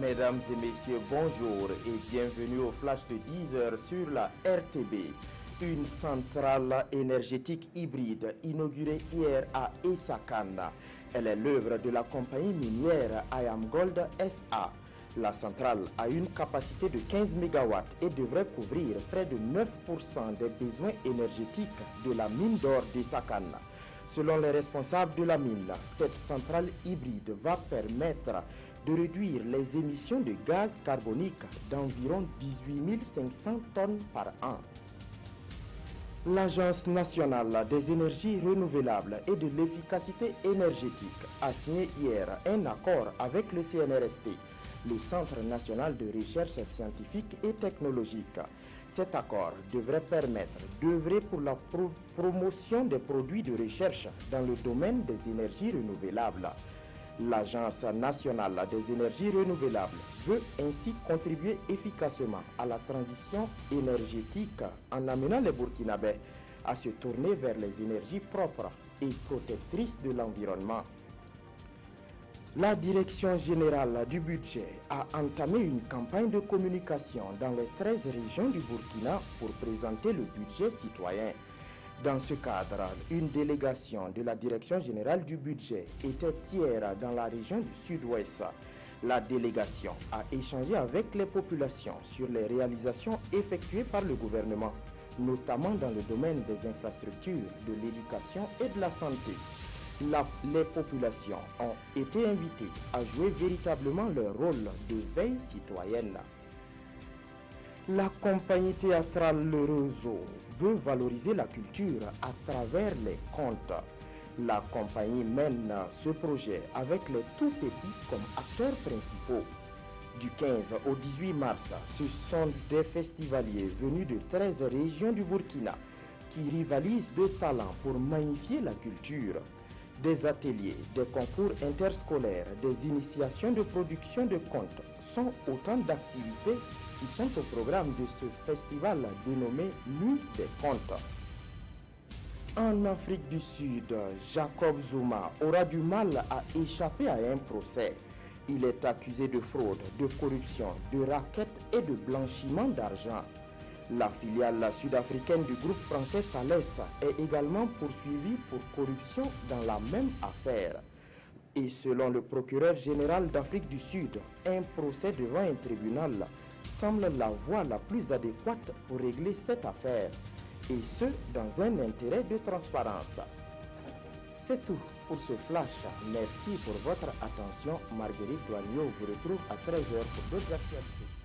Mesdames et messieurs, bonjour et bienvenue au flash de 10 heures sur la RTB. Une centrale énergétique hybride inaugurée hier à Essakane. Elle est l'œuvre de la compagnie minière IAMGOLD SA. La centrale a une capacité de 15 MW et devrait couvrir près de 9% des besoins énergétiques de la mine d'or d'Essakane. Selon les responsables de la mine, cette centrale hybride va permettre de réduire les émissions de gaz carbonique d'environ 18 500 tonnes par an. L'Agence nationale des énergies renouvelables et de l'efficacité énergétique a signé hier un accord avec le CNRST, le Centre national de recherche scientifique et technologique. Cet accord devrait permettre d'œuvrer pour la promotion des produits de recherche dans le domaine des énergies renouvelables. L'Agence nationale des énergies renouvelables veut ainsi contribuer efficacement à la transition énergétique en amenant les Burkinabés à se tourner vers les énergies propres et protectrices de l'environnement. La Direction générale du budget a entamé une campagne de communication dans les 13 régions du Burkina pour présenter le budget citoyen. Dans ce cadre, une délégation de la Direction générale du budget était hier dans la région du Sud-Ouest. La délégation a échangé avec les populations sur les réalisations effectuées par le gouvernement, notamment dans le domaine des infrastructures, de l'éducation et de la santé. Les populations ont été invitées à jouer véritablement leur rôle de veille citoyenne. La compagnie théâtrale Le Roseau veut valoriser la culture à travers les contes. La compagnie mène ce projet avec les tout petits comme acteurs principaux. Du 15 au 18 mars, ce sont des festivaliers venus de 13 régions du Burkina qui rivalisent de talent pour magnifier la culture. Des ateliers, des concours interscolaires, des initiations de production de contes sont autant d'activités qui sont au programme de ce festival dénommé Nuit des contes. En Afrique du Sud, Jacob Zuma aura du mal à échapper à un procès. Il est accusé de fraude, de corruption, de racket et de blanchiment d'argent. La filiale sud-africaine du groupe français Thales est également poursuivie pour corruption dans la même affaire. Et selon le procureur général d'Afrique du Sud, un procès devant un tribunal semble la voie la plus adéquate pour régler cette affaire, et ce, dans un intérêt de transparence. C'est tout pour ce flash. Merci pour votre attention. Marguerite Douanier vous retrouve à 13 h pour d'autres actualités.